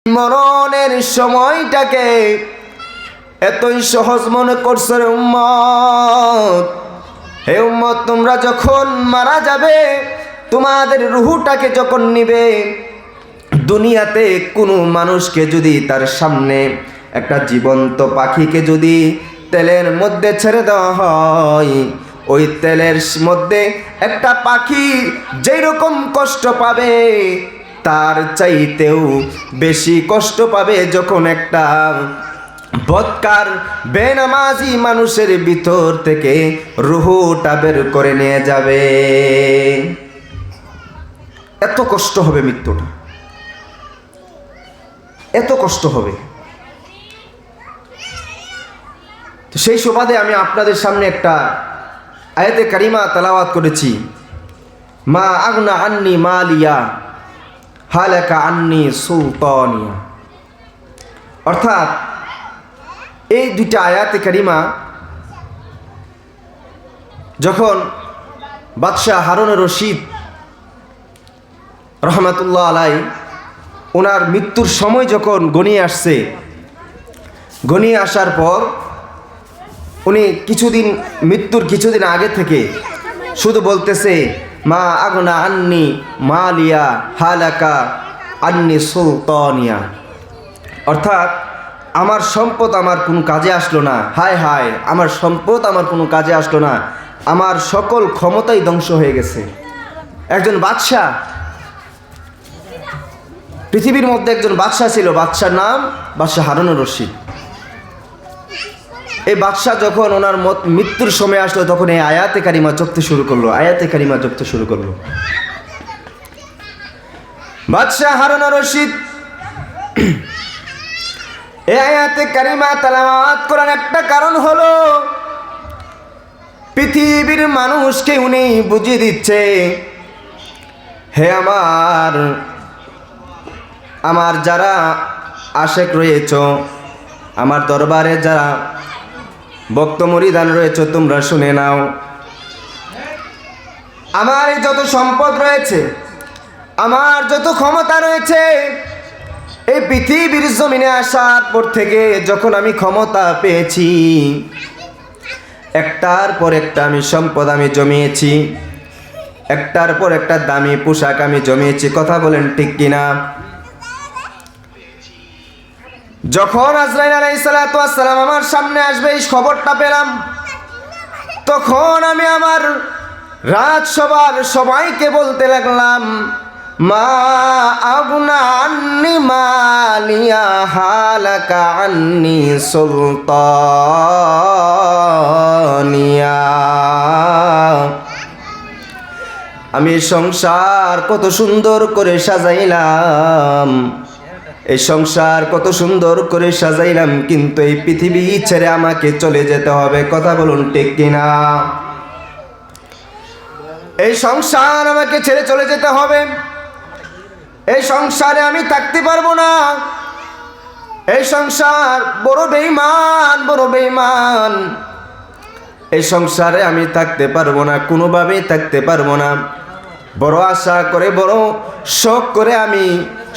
মরণের সময়টাকে এতই সহজ মনে করছো রে উম্মত। হে উম্মত, তোমরা যখন মারা যাবে, তোমাদের রুহটাকে যখন নিবে, দুনিয়াতে কোনো মানুষকে যদি তার সামনে একটা জীবন্ত পাখিকে যদি তেলের মধ্যে ছেড়ে দেওয়া হয়, ওই তেলের মধ্যে একটা পাখি যেই রকম কষ্ট পাবে, তার চাইতেও বেশি কষ্ট পাবে যখন একটা বদকার বেনামাজি মানুষের ভিতর থেকে রুহটা বের করে নিয়ে যাবে। এত কষ্ট হবে মৃত্যুটা, এত কষ্ট হবে। তো সেই সুবাদে আমি আপনাদের সামনে একটা আয়াতে কারিমা তেলাওয়াত করেছি, মা আগনা আন্নি মালিয়া হালাকা আন্নি সুলতানিয়া। অর্থাৎ এই দুইটা আয়াতে কারিমা যখন বাদশাহ হারুন রশিদ রহমাতুল্লাহ আলাই ওনার মৃত্যুর সময় যখন ঘনিয়ে আসছে, ঘনিয়ে আসার পর উনি মৃত্যুর কিছুদিন আগে থেকে শুধু বলতেছে, মা আগনা আন্নি মালিয়া হালাকা আন্নি সুলতানিয়া। অর্থাৎ আমার সম্পদ আমার কোনো কাজে আসলো না, হায় হায় আমার সম্পদ আমার কোনো কাজে আসলো না, আমার সকল ক্ষমতাই ধ্বংস হয়ে গেছে। একজন বাদশাহ, পৃথিবীর মধ্যে একজন বাদশাহ ছিল, বাদশার নাম বাদশাহ হারুন রশিদ। এই বাদশাহ যখন ওনার মৃত্যুর সময় আসলো, তখন এই আয়াতে কারিমা জপতে শুরু করলো, আয়াতে কারিমা জপতে শুরু করলো। বাদশাহ হারুন রশিদ এই আয়াতে কারিমা তেলাওয়াত করার একটা কারণ হলো, পৃথিবীর মানুষকে উনি বুঝিয়ে দিচ্ছে, হে আমার যারা আশেক রয়েছ, আমার দরবারে যারা ভক্ত মুরিদান রয়েছে, তোমরা শুনে নাও। আমার যত সম্পদ রয়েছে, আমার যত ক্ষমতা রয়েছে, এই পৃথিবীর জমিনে আসার পর থেকে যখন আমি ক্ষমতা পেয়েছি, একটার পর একটা আমি সম্পদ আমি জমিয়েছি, একটার পর একটা দামি পোশাক আমি জমিয়েছি। কথা বলেন ঠিক কিনা? যখন আজরাইল আলাইহিস সালাতু ওয়াস সালাম আমার সামনে আসবে, এই খবরটা পেলাম, তখন আমি আমার রাজসভার সবাইকে বলতে লাগলাম, মা আগনা আন্নি মালিয়া হালাকা আন্নি সুলতানিয়া। আমি সংসার কত সুন্দর করে সাজাইলাম, এই সংসার কত সুন্দর করে সাজাইলাম, কিন্তু এই পৃথিবী ছেড়ে আমাকে চলে যেতে হবে। কথা বলুন ঠিক কিনা? এই সংসার আমাকে ছেড়ে চলে যেতে হবে, এই সংসারে আমি থাকতে পারবো না। এই সংসার বড় বেঈমান, বড় বেঈমান। এই সংসারে আমি থাকতে পারবো না, কোনোভাবেই থাকতে পারবো না। বড় আশা করে, বড় শখ করে আমি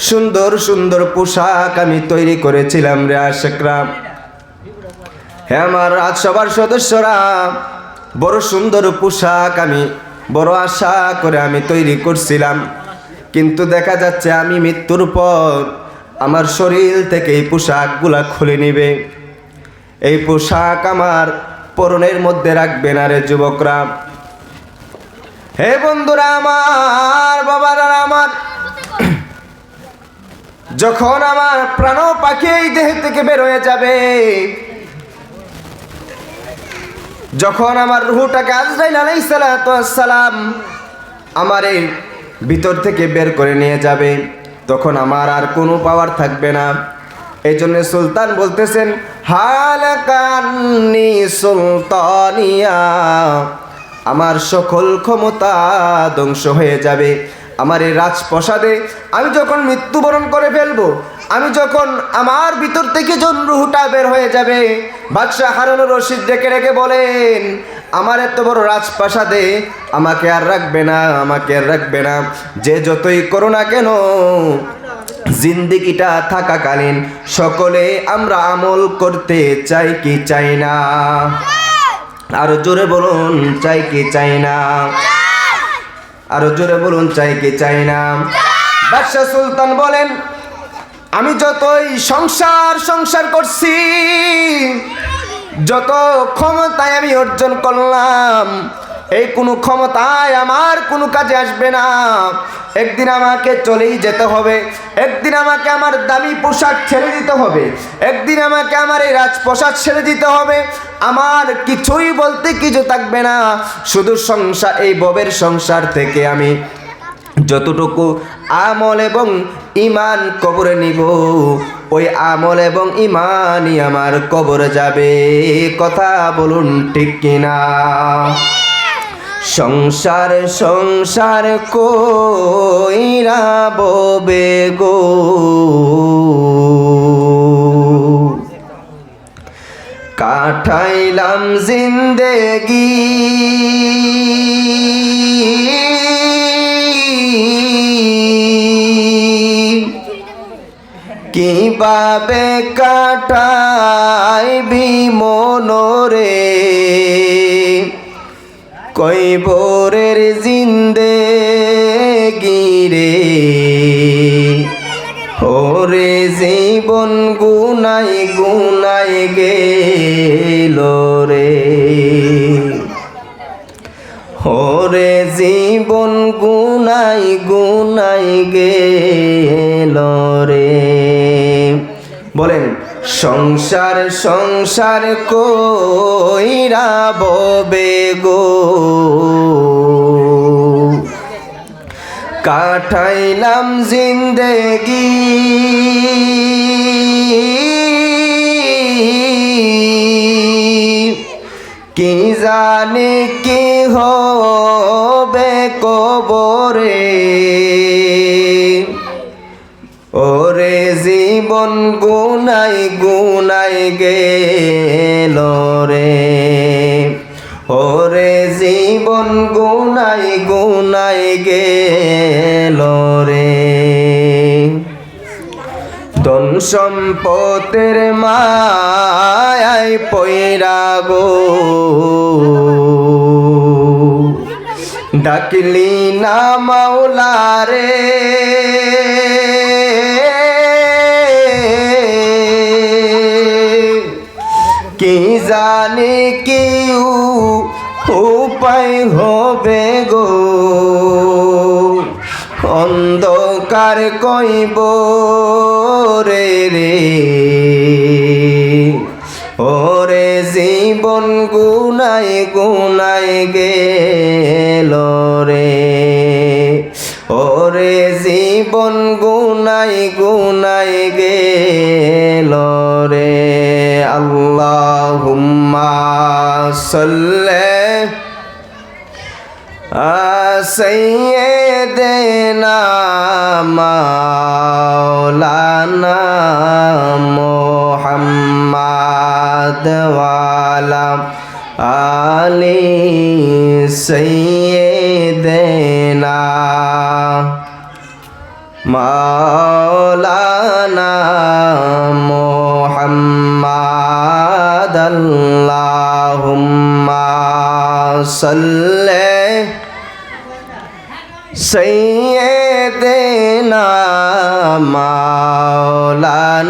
সুন্দর সুন্দর পোশাক আমি তৈরি করেছিলাম রে আশেকরা। হ্যাঁ আমার রাজসভার সদস্যরা, বড় সুন্দর পোশাক আমি বড় আশা করে আমি তৈরি করছিলাম, কিন্তু দেখা যাচ্ছে আমি মৃত্যুর পর আমার শরীর থেকে এই পোশাকগুলা খুলে নিবে, এই পোশাক আমার পরনের মধ্যে রাখবে না রে যুবকরা। হে বন্ধুরা আমার, বাবারা আমার, যখন আমার প্রাণ পাখি এই দেহ থেকে বের হয়ে যাবে, যখন আমার রূহটাকে আজরাইল আলাইহিস সালাতু ওয়াস সালাম আমার এই ভিতর থেকে বের করে নিয়ে যাবে, তখন আমার আর কোনো পাওয়ার থাকবে না। এই জন্য সুলতান বলতেছেন, হালাকা আন্নি সুলতানিয়া, আমার সকল ক্ষমতা ধ্বংস হয়ে যাবে। আমার এই রাজপ্রাসাদে আমি যখন মৃত্যুবরণ করে ফেলবো, আমি যখন আমার ভিতর থেকে যখন রুহটা বের হয়ে যাবে, বাদশাহ হারুন রশিদ ডেকে রেখে বলেন, আমার এত বড় রাজপ্রাসাদে আমাকে আর রাখবে না, আমাকে আর রাখবে না। যে যতই করো না কেন, জিন্দেগিটা থাকাকালীন সকলে আমরা আমল করতে চাই কি চাই না? আরো জোরে বলুন, চাই কি চাই না? আরো জোরে বলুন, চাই কি চাই না? বাদশাহ সুলতান বলেন, আমি যতই সংসার করছি, যত ক্ষমতায় আমি অর্জন করলাম, এই কোনো ক্ষমতায় আমার কোনো কাজে আসবে না। একদিন আমাকে চলেই যেতে হবে, একদিন আমাকে আমার দামি পোশাক ছেড়ে দিতে হবে, একদিন আমাকে আমার এই রাজপ্রাসাদ ছেড়ে দিতে হবে। আমার কিছুই বলতে কিছু থাকবে না, শুধু সংসার, এই ভবের সংসার থেকে আমি যতটুকু আমল এবং ঈমান কবরে নিব, ওই আমল এবং ঈমানই আমার কবরে যাবে। কথা বলুন ঠিক কিনা? সংসার কইরা ববে গো, কাটাইলাম জিন্দেগি কিভাবে কাটাইবি মনরে, কইবরের জিন্দেগি রে, ওরে জীবন গুনাই গুনাই গেল রে, ওরে জীবন গুনাই গুনাই গেল রে। বলেন, সংসার কইরা ববে গো, কাটাইলাম জিন্দেগি কি জানি কি হবে কবরে, ওরে জীবন গুনাই গুনাই গেল রে, ওরে জীবন গুনাই গুনাই গেল রে। ধন সম্পদের মায়ায় পয়রা গো, ডাকলি না মাওলা রে, কি জানি কি উপায় হবে গো, অন্ধকার কইব রে রে, ওরে জীবন গুনাই গুনাই গেল রে, ওরে জীবন গুনাই গুনাই গেল রে। আল্লাহুম্মা সাল্লি সাইয়্যিদিনা মাওলানা মুহাম্মাদ ওয়া আলা আলি সাইয়্যিদিনা মাওলানা মুহাম্মাদ। আল্লাহুম্মা সাল্লি সাইয়্যিদিনা মাওলানা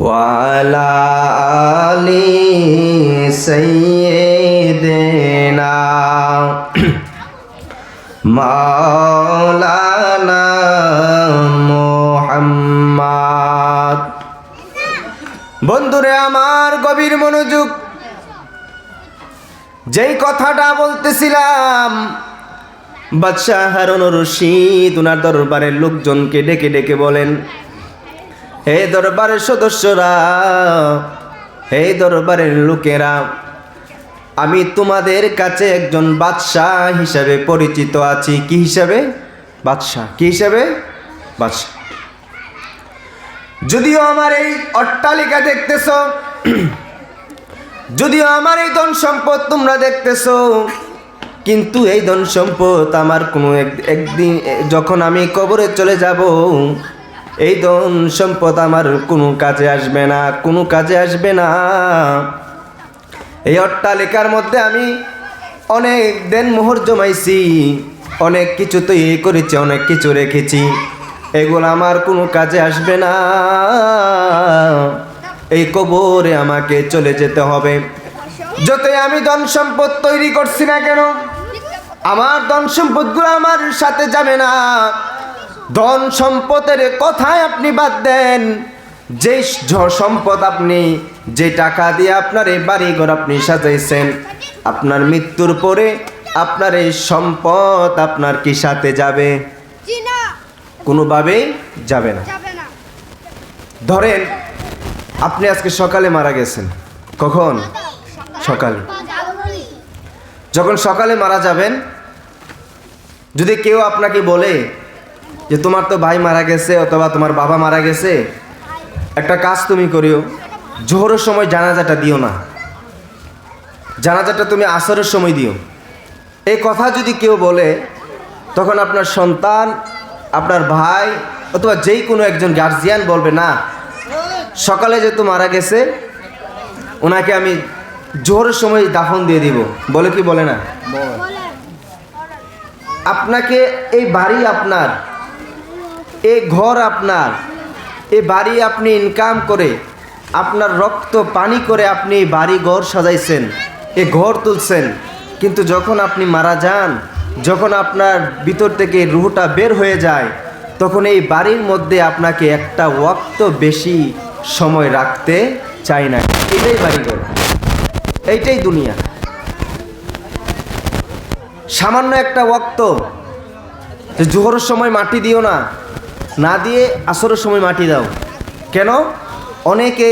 ওয়া আলা আলি সাইয়্যিদিনা মাওলানা মুহাম্মদ। বন্ধুরে আমার, গভীর মনোযোগ। যেই কথাটা বলতেছিলাম, বাদশাহ হারুন রশিদ উনার দরবারের লোকজনকে ডেকে ডেকে বলেন, হে দরবারের সদস্যরা, হে দরবারের লোকেরা, আমি তোমাদের কাছে একজন বাদশাহ হিসাবে পরিচিত আছি। কি হিসাবে? বাদশাহ। কি হিসাবে? বাদশাহ। যদিও আমার এই অট্টালিকা দেখতেছ, যদিও আমার এই ধন সম্পদ তোমরা দেখতেছ, কিন্তু এই ধন সম্পদ আমার কোনো একদিন যখন আমি কবরে চলে যাব, এই ধন সম্পদ আমার কোনো কাজে আসবে না, কোনো কাজে আসবে না। এই অট্টালিকার মধ্যে আমি অনেক দেনমোহর জমাইছি, অনেক কিছু তৈরি করেছি, অনেক কিছু রেখেছি, এগুলো আমার কোনো কাজে আসবে না। এই কবরে আমাকে চলে যেতে হবে। যতই আমি ধন সম্পদ তৈরি করছি না কেন, আমার ধন সম্পদগুলো আমার সাথে যাবে না। ধন সম্পদের কথায় আপনি বাদ দেন, যে সম্পদ আপনি যে টাকা দিয়ে আপনার এই বাড়িঘর আপনি সাজাইছেন, আপনার মৃত্যুর পরে আপনার এই সম্পদ আপনার কি সাথে যাবে? কোনোভাবেই যাবে না। ধরেন আপনি আজকে সকালে মারা গেছেন। কখন? সকালে। যখন সকালে মারা যাবেন, যদি কেউ আপনাকে বলে যে তোমার তো ভাই মারা গেছে অথবা তোমার বাবা মারা গেছে, একটা কাজ তুমি করিও, জোহরের সময় জানাজাটা দিও না, জানাজাটা তুমি আসরের সময় দিও। এই কথা যদি কেউ বলে, তখন আপনার সন্তান, আপনার ভাই অথবা যেই কোনো একজন গার্জিয়ান বলবে না, সকালে যেহেতু মারা গেছে ওনাকে আমি জোহরের সময় দাফন দিয়ে দিব। বলে কি বলে না? আপনাকে এই বাড়ি আপনার, এই ঘর আপনার, এই বাড়ি আপনি ইনকাম করে আপনার রক্ত পানি করে আপনি বাড়ি ঘর সাজাইছেন, এ ঘর তুলছেন, কিন্তু যখন আপনি মারা যান, যখন আপনার ভিতর থেকে রুহটা বের হয়ে যায়, তখন এই বাড়ির মধ্যে আপনাকে একটা ওয়াক্ত বেশি সময় রাখতে চায় না। এটাই বাড়িঘর, এইটাই দুনিয়া। সামান্য একটা ওয়াক্ত, যে জোহরের সময় মাটি দিও না, না দিয়ে আসরের সময় মাটি দাও। কেন? অনেকে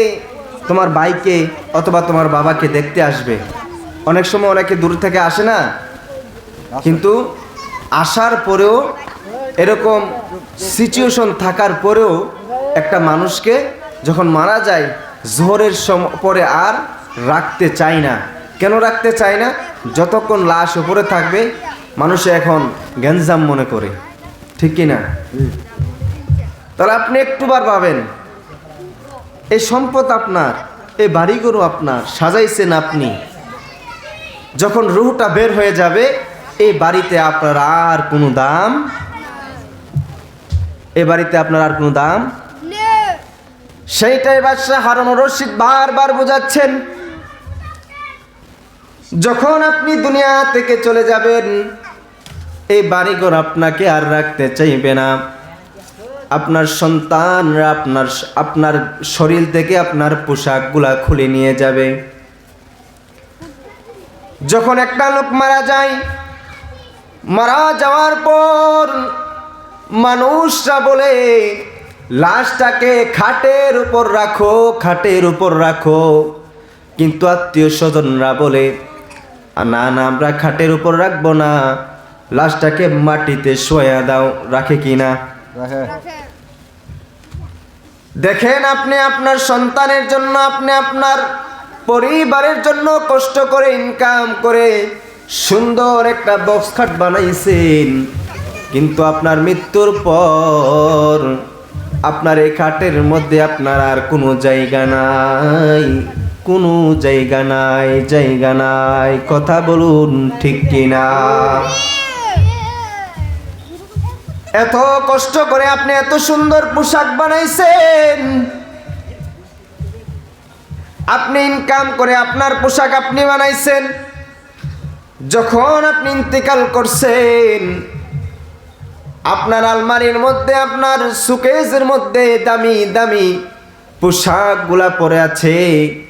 তোমার ভাইকে অথবা তোমার বাবাকে দেখতে আসবে। অনেক সময় অনেকে দূর থেকে আসে না, কিন্তু আসার পরেও এরকম সিচুয়েশন থাকার পরেও একটা মানুষকে যখন মারা যায় জোহরের পরে আর রাখতে চায় না। কেন রাখতে চায় না? যতক্ষণ লাশ উপরে থাকবে মানুষে এখন গ্যাঞ্জাম মনে করে, ঠিক কি না? তাহলে আপনি একটুবার ভাবেন, এই সম্পদ আপনার, এই বাড়িঘরও আপনার, সাজাইছেন আপনি, যখন রুহটা বের হয়ে যাবে এই বাড়িতে আপনার আর কোনো দাম, এই বাড়িতে আপনার আর কোনো দাম। সেইটাই বাদশাহ হারুন রশিদ বারবার বোঝাচ্ছেন। যখন আপনি দুনিয়া থেকে চলে যাবেন, এই বাড়িঘর আপনাকে আর রাখতে চাইবে না। আপনার সন্তানরা আপনার শরীর থেকে আপনার পোশাকগুলা খুলে নিয়ে যাবে। যখন একটা লোক মারা যায়, মারা যাওয়ার পর মানুষরা বলে লাশটাকে খাটের উপর রাখো, খাটের উপর রাখো, কিন্তু আত্মীয় স্বজনরা বলে না না, আমরা খাটের উপর রাখবো না, লাশটাকে মাটিতে শোয়া দাও। রাখে কি না? দেখেন, আপনি আপনার সন্তানের জন্য, আপনি আপনার পরিবারের জন্য কষ্ট করে ইনকাম করে সুন্দর একটা বক্স খাট বানাইছেন, কিন্তু আপনার মৃত্যুর পর আপনার এই খাটের মধ্যে আপনার আর কোনো জায়গা নাই, কোনো জায়গা নাই, জায়গা নাই। কথা বলুন, ঠিক কিনা? এত কষ্ট করে আপনি এত সুন্দর পোশাক বানাইছেন, আপনি ইনকাম করে আপনার পোশাক আপনি বানাইছেন, যখন আপনি ইন্তেকাল করছেন আপনার আলমারির মধ্যে, আপনার সুকেসের মধ্যে দামি দামি পোশাকগুলা পরে আছে।